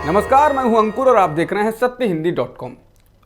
नमस्कार, मैं हूं अंकुर और आप देख रहे हैं सत्यहिंदी.com।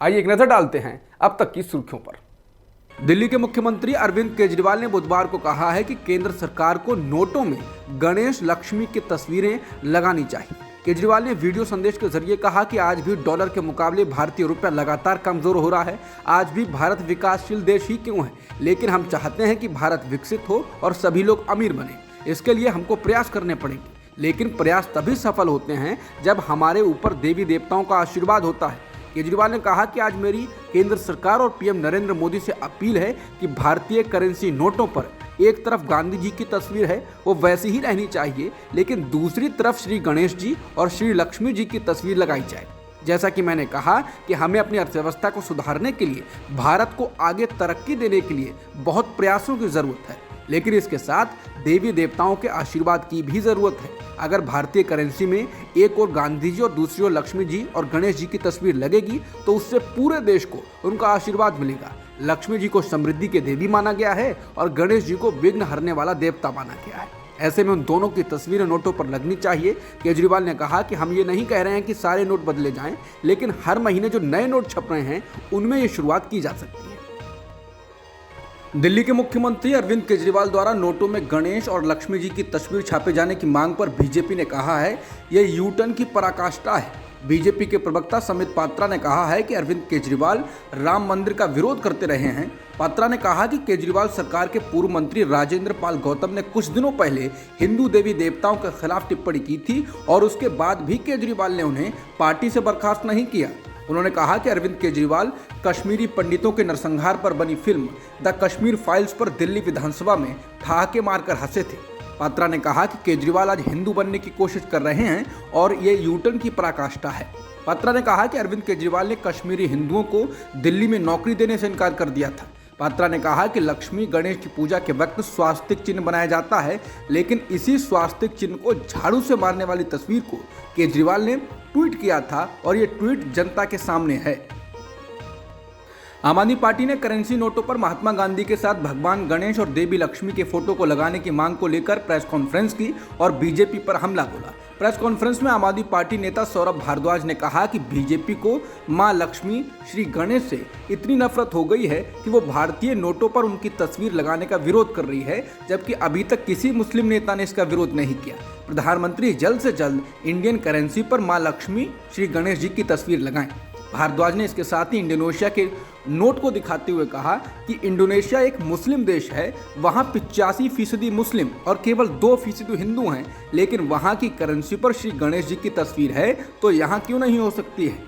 आइए एक नजर डालते हैं अब तक की सुर्खियों पर। दिल्ली के मुख्यमंत्री अरविंद केजरीवाल ने बुधवार को कहा है कि केंद्र सरकार को नोटों में गणेश लक्ष्मी की तस्वीरें लगानी चाहिए। केजरीवाल ने वीडियो संदेश के जरिए कहा कि आज भी डॉलर के मुकाबले भारतीय रुपया लगातार कमजोर हो रहा है। आज भी भारत विकासशील देश ही क्यों है, लेकिन हम चाहते हैं कि भारत विकसित हो और सभी लोग अमीर बने। इसके लिए हमको प्रयास करने पड़ेंगे, लेकिन प्रयास तभी सफल होते हैं जब हमारे ऊपर देवी देवताओं का आशीर्वाद होता है। केजरीवाल ने कहा कि आज मेरी केंद्र सरकार और पीएम नरेंद्र मोदी से अपील है कि भारतीय करेंसी नोटों पर एक तरफ गांधी जी की तस्वीर है, वो वैसी ही रहनी चाहिए, लेकिन दूसरी तरफ श्री गणेश जी और श्री लक्ष्मी जी की तस्वीर लगाई जाए। जैसा कि मैंने कहा कि हमें अपनी अर्थव्यवस्था को सुधारने के लिए, भारत को आगे तरक्की देने के लिए बहुत प्रयासों की जरूरत है, लेकिन इसके साथ देवी देवताओं के आशीर्वाद की भी जरूरत है। अगर भारतीय करेंसी में एक ओर गांधी जी और दूसरी ओर लक्ष्मी जी और गणेश जी की तस्वीर लगेगी तो उससे पूरे देश को उनका आशीर्वाद मिलेगा। लक्ष्मी जी को समृद्धि के देवी माना गया है और गणेश जी को विघ्न हरने वाला देवता माना गया है। ऐसे में उन दोनों की तस्वीरें नोटों पर लगनी चाहिए। केजरीवाल ने कहा कि हम ये नहीं कह रहे हैं कि सारे नोट बदले जाएं, लेकिन हर महीने जो नए नोट छप रहे हैं उनमें ये शुरुआत की जा सकती है। दिल्ली के मुख्यमंत्री अरविंद केजरीवाल द्वारा नोटों में गणेश और लक्ष्मी जी की तस्वीर छापे जाने की मांग पर बीजेपी ने कहा है यह यू-टर्न की पराकाष्ठा है। बीजेपी के प्रवक्ता समित पात्रा ने कहा है कि अरविंद केजरीवाल राम मंदिर का विरोध करते रहे हैं। पात्रा ने कहा कि केजरीवाल सरकार के पूर्व मंत्री राजेंद्र पाल गौतम ने कुछ दिनों पहले हिंदू देवी देवताओं के खिलाफ टिप्पणी की थी और उसके बाद भी केजरीवाल ने उन्हें पार्टी से बर्खास्त नहीं किया। उन्होंने कहा कि अरविंद केजरीवाल कश्मीरी पंडितों के नरसंहार पर बनी फिल्म द कश्मीर फाइल्स पर दिल्ली विधानसभा में ठहाके मारकर हंसे थे। पात्रा ने कहा कि केजरीवाल आज हिंदू बनने की कोशिश कर रहे हैं और ये यूटर्न की पराकाष्ठा है। पात्रा ने कहा कि अरविंद केजरीवाल ने कश्मीरी हिंदुओं को दिल्ली में नौकरी देने से इनकार कर दिया था। पात्रा ने कहा कि लक्ष्मी गणेश की पूजा के वक्त स्वास्तिक चिन्ह बनाया जाता है, लेकिन इसी स्वास्तिक चिन्ह को झाड़ू से मारने वाली तस्वीर को केजरीवाल ने ट्वीट किया था और ये ट्वीट जनता के सामने है। आम आदमी पार्टी ने करेंसी नोटों पर महात्मा गांधी के साथ भगवान गणेश और देवी लक्ष्मी के फोटो को लगाने की मांग को लेकर प्रेस कॉन्फ्रेंस की और बीजेपी पर हमला बोला। प्रेस कॉन्फ्रेंस में आम आदमी पार्टी नेता सौरभ भारद्वाज ने कहा कि बीजेपी को मां लक्ष्मी श्री गणेश से इतनी नफरत हो गई है कि वो भारतीय नोटों पर उनकी तस्वीर लगाने का विरोध कर रही है, जबकि अभी तक किसी मुस्लिम नेता ने इसका विरोध नहीं किया। प्रधानमंत्री जल्द से जल्द इंडियन करेंसी पर मां लक्ष्मी श्री गणेश जी की तस्वीर लगाएं। भारद्वाज ने इसके साथ ही इंडोनेशिया के नोट को दिखाते हुए कहा कि इंडोनेशिया एक मुस्लिम देश है, वहां 85% मुस्लिम और केवल 2% हिंदू हैं, लेकिन वहां की करेंसी पर श्री गणेश जी की तस्वीर है, तो यहां क्यों नहीं हो सकती है।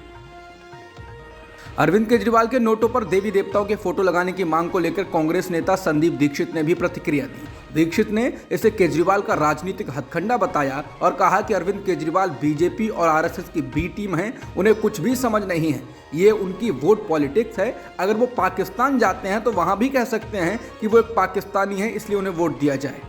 अरविंद केजरीवाल के नोटों पर देवी देवताओं के फोटो लगाने की मांग को लेकर कांग्रेस नेता संदीप दीक्षित ने भी प्रतिक्रिया दी। दीक्षित ने इसे केजरीवाल का राजनीतिक हथकंडा बताया और कहा कि अरविंद केजरीवाल बीजेपी और आरएसएस की बी टीम हैं, उन्हें कुछ भी समझ नहीं है, ये उनकी वोट पॉलिटिक्स है। अगर वो पाकिस्तान जाते हैं तो वहां भी कह सकते हैं कि वो एक पाकिस्तानी है, इसलिए उन्हें वोट दिया जाए।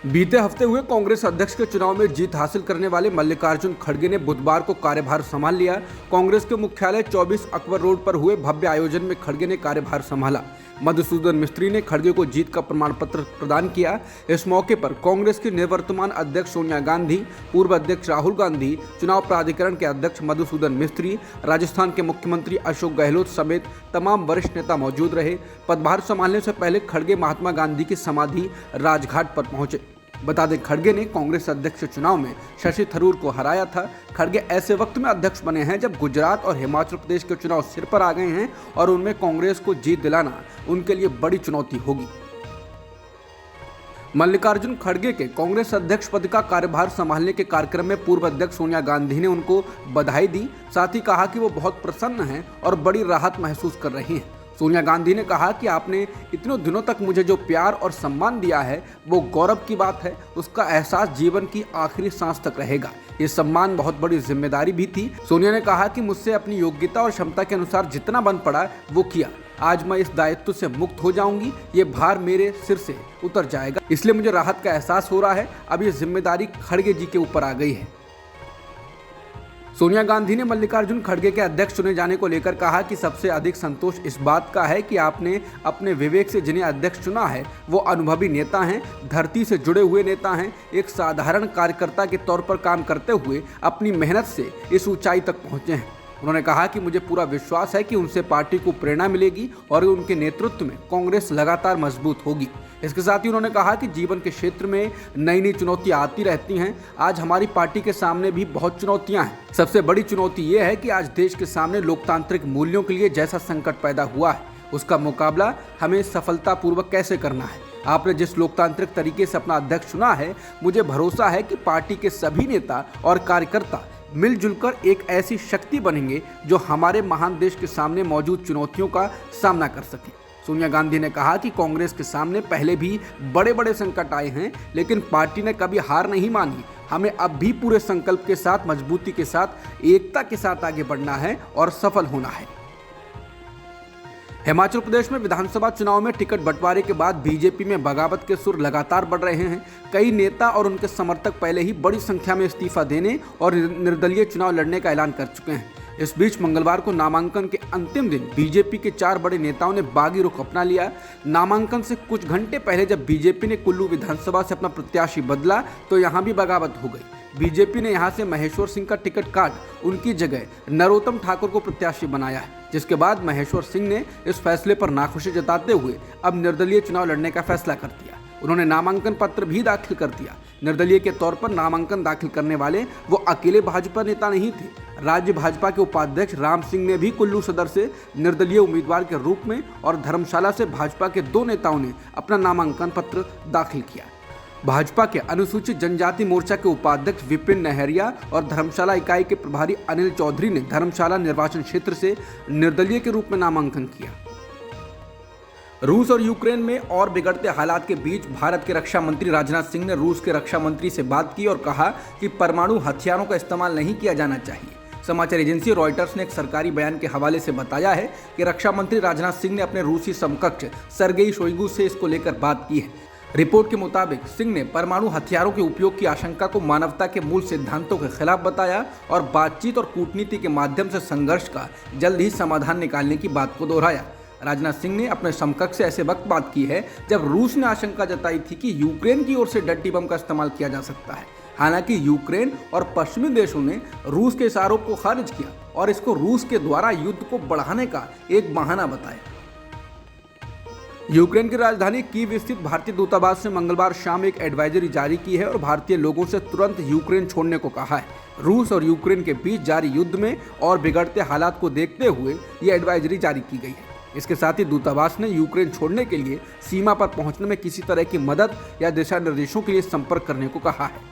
बीते हफ्ते हुए कांग्रेस अध्यक्ष के चुनाव में जीत हासिल करने वाले मल्लिकार्जुन खड़गे ने बुधवार को कार्यभार संभाल लिया। कांग्रेस के मुख्यालय 24 अकबर रोड पर हुए भव्य आयोजन में खड़गे ने कार्यभार संभाला। मधुसूदन मिस्त्री ने खड़गे को जीत का प्रमाण पत्र प्रदान किया। इस मौके पर कांग्रेस की निवर्तमान अध्यक्ष सोनिया गांधी, पूर्व अध्यक्ष राहुल गांधी, चुनाव प्राधिकरण के अध्यक्ष मधुसूदन मिस्त्री, राजस्थान के मुख्यमंत्री अशोक गहलोत समेत तमाम वरिष्ठ नेता मौजूद रहे। पदभार संभालने से पहले खड़गे महात्मा गांधी की समाधि राजघाट पर पहुंचे। बता दें, खड़गे ने कांग्रेस अध्यक्ष चुनाव में शशि थरूर को हराया था। खड़गे ऐसे वक्त में अध्यक्ष बने हैं जब गुजरात और हिमाचल प्रदेश के चुनाव सिर पर आ गए हैं और उनमें कांग्रेस को जीत दिलाना उनके लिए बड़ी चुनौती होगी। मल्लिकार्जुन खड़गे के कांग्रेस अध्यक्ष पद का कार्यभार संभालने के कार्यक्रम में पूर्व अध्यक्ष सोनिया गांधी ने उनको बधाई दी, साथ ही कहा कि वो बहुत प्रसन्न हैं और बड़ी राहत महसूस कर रही हैं। सोनिया गांधी ने कहा कि आपने इतने दिनों तक मुझे जो प्यार और सम्मान दिया है वो गौरव की बात है, उसका एहसास जीवन की आखिरी सांस तक रहेगा। ये सम्मान बहुत बड़ी जिम्मेदारी भी थी। सोनिया ने कहा कि मुझसे अपनी योग्यता और क्षमता के अनुसार जितना बन पड़ा वो किया। आज मैं इस दायित्व से मुक्त हो जाऊंगी, ये भार मेरे सिर से उतर जाएगा, इसलिए मुझे राहत का एहसास हो रहा है। अब ये जिम्मेदारी खड़गे जी के ऊपर आ गई है। सोनिया गांधी ने मल्लिकार्जुन खड़गे के अध्यक्ष चुने जाने को लेकर कहा कि सबसे अधिक संतोष इस बात का है कि आपने अपने विवेक से जिन्हें अध्यक्ष चुना है वो अनुभवी नेता हैं, धरती से जुड़े हुए नेता हैं, एक साधारण कार्यकर्ता के तौर पर काम करते हुए अपनी मेहनत से इस ऊंचाई तक पहुंचे हैं। उन्होंने कहा कि मुझे पूरा विश्वास है कि उनसे पार्टी को प्रेरणा मिलेगी और उनके नेतृत्व में कांग्रेस लगातार मजबूत होगी। इसके साथ ही उन्होंने कहा कि जीवन के क्षेत्र में नई नई चुनौतियां आती रहती हैं। आज हमारी पार्टी के सामने भी बहुत चुनौतियां हैं। सबसे बड़ी चुनौती ये है कि आज देश के सामने लोकतांत्रिक मूल्यों के लिए जैसा संकट पैदा हुआ है उसका मुकाबला हमें सफलतापूर्वक कैसे करना है। आपने जिस लोकतांत्रिक तरीके से अपना अध्यक्ष चुना है, मुझे भरोसा है कि पार्टी के सभी नेता और कार्यकर्ता मिलजुल कर एक ऐसी शक्ति बनेंगे जो हमारे महान देश के सामने मौजूद चुनौतियों का सामना कर सके। सोनिया गांधी ने कहा कि कांग्रेस के सामने पहले भी बड़े बड़े संकट आए हैं, लेकिन पार्टी ने कभी हार नहीं मानी। हमें अब भी पूरे संकल्प के साथ, मजबूती के साथ, एकता के साथ आगे बढ़ना है और सफल होना है। हिमाचल प्रदेश में विधानसभा चुनाव में टिकट बंटवारे के बाद बीजेपी में बगावत के सुर लगातार बढ़ रहे हैं। कई नेता और उनके समर्थक पहले ही बड़ी संख्या में इस्तीफा देने और निर्दलीय चुनाव लड़ने का ऐलान कर चुके हैं। इस बीच मंगलवार को नामांकन के अंतिम दिन बीजेपी के 4 बड़े नेताओं ने बागी रुख अपना लिया। नामांकन से कुछ घंटे पहले जब बीजेपी ने कुल्लू विधानसभा से अपना प्रत्याशी बदला तो यहां भी बगावत हो गई। बीजेपी ने यहां से महेश्वर सिंह का टिकट काट उनकी जगह नरोत्तम ठाकुर को प्रत्याशी बनाया है, जिसके बाद महेश्वर सिंह ने इस फैसले पर नाखुशी जताते हुए अब निर्दलीय चुनाव लड़ने का फैसला कर दिया। उन्होंने नामांकन पत्र भी दाखिल कर दिया। निर्दलीय के तौर पर नामांकन दाखिल करने वाले वो अकेले भाजपा नेता नहीं थे। राज्य भाजपा के उपाध्यक्ष राम सिंह ने भी कुल्लू सदर से निर्दलीय उम्मीदवार के रूप में और धर्मशाला से भाजपा के 2 नेताओं ने अपना नामांकन पत्र दाखिल किया। भाजपा के अनुसूचित जनजाति मोर्चा के उपाध्यक्ष विपिन नहरिया और धर्मशाला इकाई के प्रभारी अनिल चौधरी ने धर्मशाला निर्वाचन क्षेत्र से निर्दलीय के रूप में नामांकन किया। रूस और यूक्रेन में और बिगड़ते हालात के बीच भारत के रक्षा मंत्री राजनाथ सिंह ने रूस के रक्षा मंत्री से बात की और कहा कि परमाणु हथियारों का इस्तेमाल नहीं किया जाना चाहिए। समाचार एजेंसी रॉयटर्स ने एक सरकारी बयान के हवाले से बताया है कि रक्षा मंत्री राजनाथ सिंह ने अपने रूसी समकक्ष सर्गेई शोइगु से इसको लेकर बात की है। रिपोर्ट के मुताबिक सिंह ने परमाणु हथियारों के उपयोग की आशंका को मानवता के मूल सिद्धांतों के खिलाफ बताया और बातचीत और कूटनीति के माध्यम से संघर्ष का जल्द ही समाधान निकालने की बात को दोहराया। राजनाथ सिंह ने अपने समकक्ष से ऐसे वक्त बात की है जब रूस ने आशंका जताई थी कि यूक्रेन की ओर से डर्टी बम का इस्तेमाल किया जा सकता है। हालांकि यूक्रेन और पश्चिमी देशों ने रूस के इस आरोप को खारिज किया और इसको रूस के द्वारा युद्ध को बढ़ाने का एक बहाना बताया। यूक्रेन की राजधानी कीव स्थित भारतीय दूतावास ने मंगलवार शाम एक एडवाइजरी जारी की है और भारतीय लोगों से तुरंत यूक्रेन छोड़ने को कहा है। रूस और यूक्रेन के बीच जारी युद्ध में और बिगड़ते हालात को देखते हुए ये एडवाइजरी जारी की गई है। इसके साथ ही दूतावास ने यूक्रेन छोड़ने के लिए सीमा पर पहुंचने में किसी तरह की मदद या दिशा निर्देशों के लिए संपर्क करने को कहा है।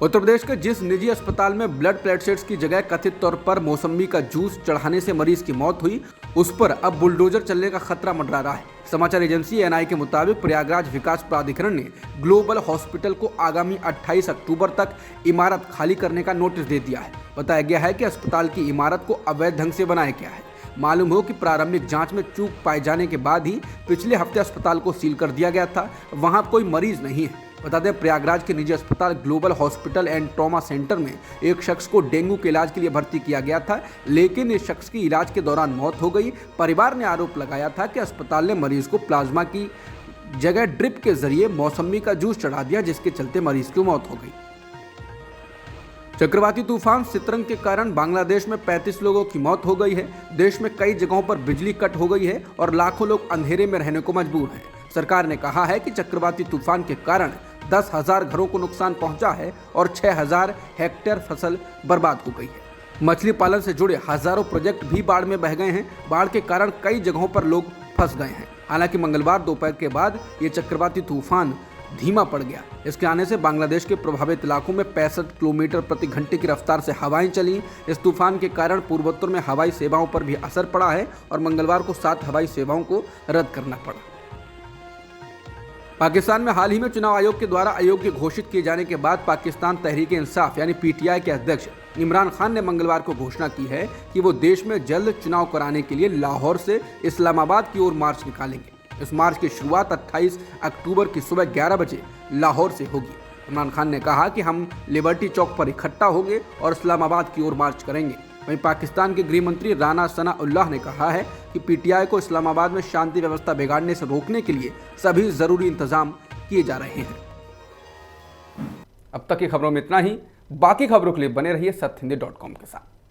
उत्तर प्रदेश के जिस निजी अस्पताल में ब्लड प्लेटलेट्स की जगह कथित तौर पर मौसम्बी का जूस चढ़ाने से मरीज की मौत हुई, उस पर अब बुलडोजर चलने का खतरा मंडरा रहा है। समाचार एजेंसी एनआई के मुताबिक प्रयागराज विकास प्राधिकरण ने ग्लोबल हॉस्पिटल को आगामी 28 अक्टूबर तक इमारत खाली करने का नोटिस दे दिया है। बताया गया है कि अस्पताल की इमारत को अवैध ढंग से बनाया गया है। मालूम हो कि प्रारंभिक जांच में चूक पाए जाने के बाद ही पिछले हफ्ते अस्पताल को सील कर दिया गया था। वहां कोई मरीज नहीं है। बता दें, प्रयागराज के निजी अस्पताल global hospital and trauma centre में एक शख्स को डेंगू के इलाज के लिए भर्ती किया गया था, लेकिन इस शख्स की इलाज के दौरान मौत हो गई। परिवार ने आरोप लगाया था कि अस्पताल ने मरीज को प्लाज्मा की जगह ड्रिप के जरिए मौसम्बी का जूस चढ़ा दिया, जिसके चलते मरीज की मौत हो गई। चक्रवाती तूफान सितरंग के कारण बांग्लादेश में 35 लोगों की मौत हो गई है। देश में कई जगहों पर बिजली कट हो गई है और लाखों लोग अंधेरे में रहने को मजबूर हैं। सरकार ने कहा है कि चक्रवाती तूफान के कारण 10,000 घरों को नुकसान पहुंचा है और 6,000 हेक्टेयर फसल बर्बाद हो गई है। मछली पालन से जुड़े हजारों प्रोजेक्ट भी बाढ़ में बह गए हैं। बाढ़ के कारण कई जगहों पर लोग फंस गए हैं। हालांकि मंगलवार दोपहर के बाद ये चक्रवाती तूफान धीमा पड़ गया। इसके आने से बांग्लादेश के प्रभावित इलाकों में 65 किलोमीटर प्रति घंटे की रफ्तार से हवाएं चली। इस तूफान के कारण पूर्वोत्तर में हवाई सेवाओं पर भी असर पड़ा है और मंगलवार को 7 हवाई सेवाओं को रद्द करना पड़ा। पाकिस्तान में हाल ही में चुनाव आयोग के द्वारा अयोग्य घोषित किए जाने के बाद पाकिस्तान तहरीक इंसाफ यानी पीटीआई के अध्यक्ष इमरान खान ने मंगलवार को घोषणा की है कि वो देश में जल्द चुनाव कराने के लिए लाहौर से इस्लामाबाद की ओर मार्च निकालेंगे। इस मार्च की शुरुआत 28 अक्टूबर की सुबह 11 बजे लाहौर से होगी। इमरान खान ने कहा कि हम लिबर्टी चौक पर इकट्ठा होंगे और इस्लामाबाद की ओर मार्च करेंगे। वहीं पाकिस्तान के गृह मंत्री राना सनाउल्लाह ने कहा है कि पीटीआई को इस्लामाबाद में शांति व्यवस्था बिगाड़ने से रोकने के लिए सभी जरूरी इंतजाम किए जा रहे हैं। अब तक की खबरों में इतना ही। बाकी खबरों के लिए बने रहिए सत्यहिंदी.com के साथ।